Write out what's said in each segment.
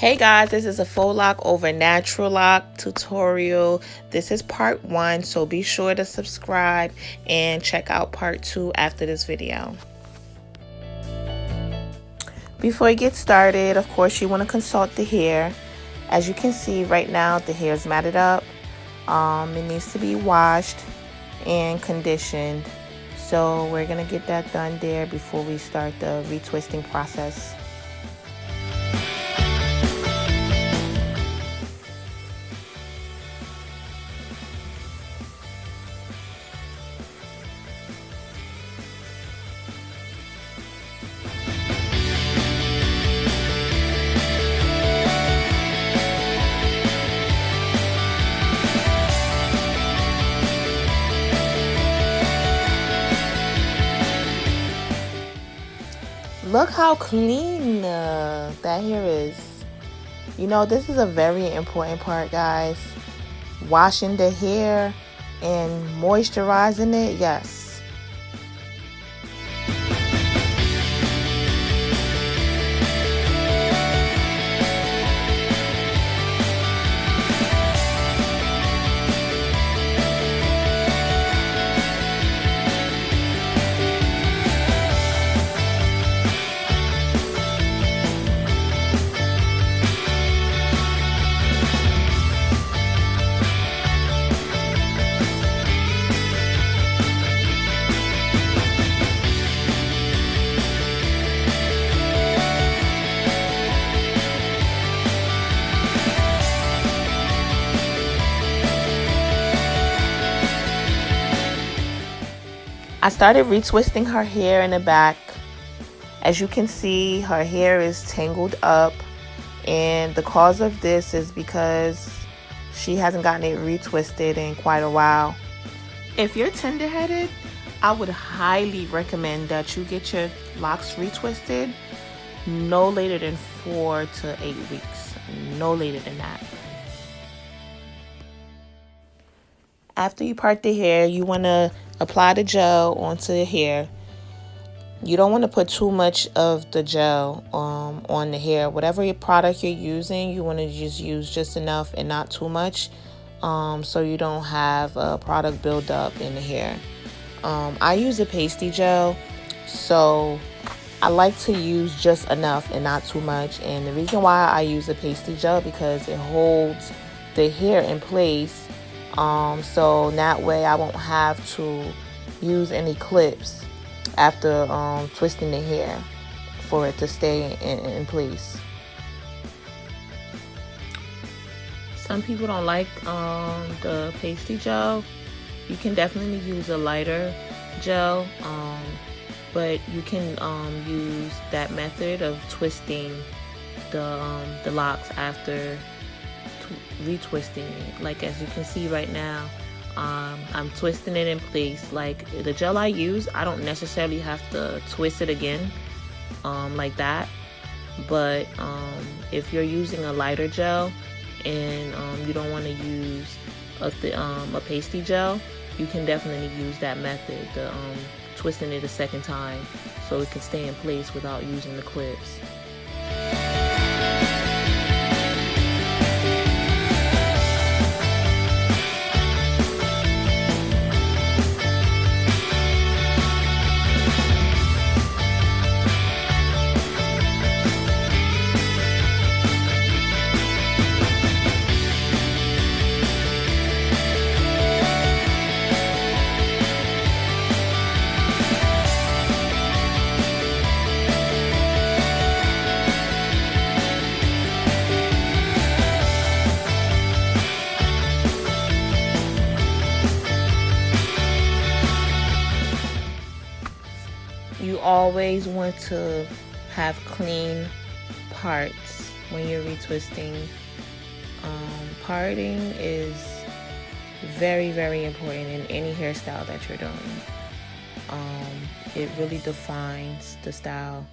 Hey guys, this is a faux lock over natural lock tutorial. This is part 1, so be sure to subscribe and check out part 2 after this video. Before you get started, of course, you want to consult the hair. As you can see right now, the hair is matted up. It needs to be washed and conditioned. So we're going to get that done there before we start the retwisting process. Look how clean that hair is. You know, this is a very important part, guys. Washing the hair and moisturizing it, yes. I started retwisting her hair in the back. As you can see, her hair is tangled up, and the cause of this is because she hasn't gotten it retwisted in quite a while. If you're tender-headed, I would highly recommend that you get your locks retwisted no later than 4 to 8 weeks. No later than that. After you part the hair, you want to apply the gel onto the hair. You don't want to put too much of the gel on the hair. Whatever your product you're using, you want to just use just enough and not too much, so you don't have a product buildup in the hair. I use a pasty gel, so I like to use just enough and not too much. And the reason why I use a pasty gel because it holds the hair in place. So that way I won't have to use any clips after twisting the hair for it to stay in place. Some people don't like the pasty gel. You can definitely use a lighter gel, but you can use that method of twisting the locks after retwisting it. Like as you can see right now, I'm twisting it in place. Like the gel I use, I don't necessarily have to twist it again like that, but if you're using a lighter gel and you don't want to use a pasty gel, you can definitely use that method, the twisting it a second time so it can stay in place without using the clips. You always want to have clean parts when you're retwisting. Parting is very, very important in any hairstyle that you're doing. It really defines the style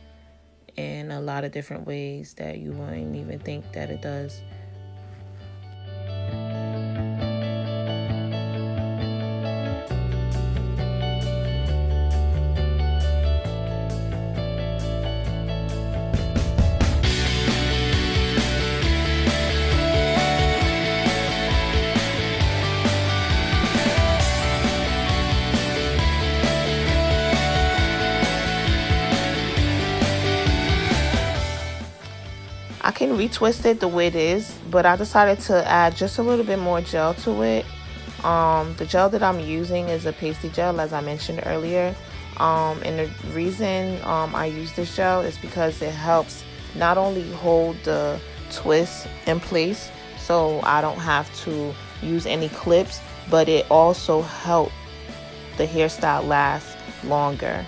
in a lot of different ways that you wouldn't even think that it does. I can retwist it the way it is, but I decided to add just a little bit more gel to it. The gel that I'm using is a pasty gel, as I mentioned earlier. And the reason I use this gel is because it helps not only hold the twist in place so I don't have to use any clips, but it also helps the hairstyle last longer.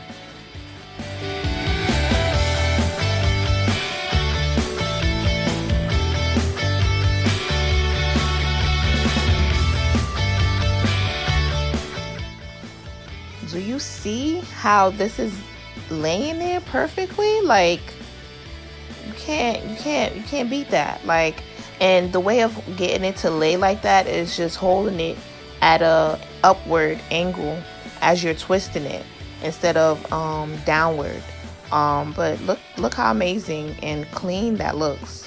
Do you see how this is laying there perfectly? Like, you can't beat that. Like, and the way of getting it to lay like that is just holding it at a upward angle as you're twisting it instead of downward. But look how amazing and clean that looks.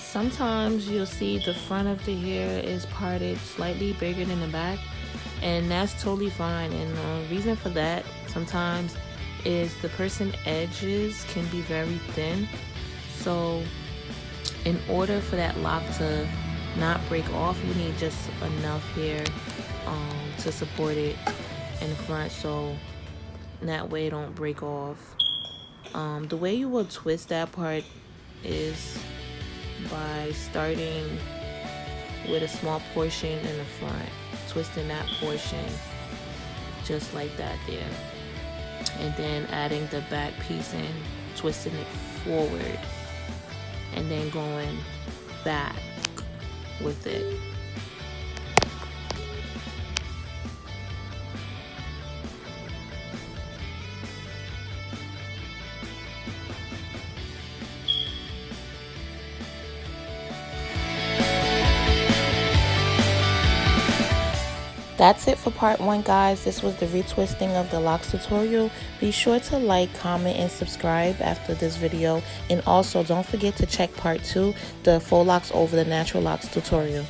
Sometimes you'll see the front of the hair is parted slightly bigger than the back, and that's totally fine. And the reason for that sometimes is the person edges can be very thin, so in order for that lock to not break off, you need just enough hair to support it in the front, so that way it don't break off. The way you will twist that part is by starting with a small portion in the front, twisting that portion just like that there, and then adding the back piece in, twisting it forward, and then going back with it. That's it for part 1, guys. This was the retwisting of the locks tutorial. Be sure to like, comment, and subscribe after this video. And also, don't forget to check part 2, the faux locks over the natural locks tutorial.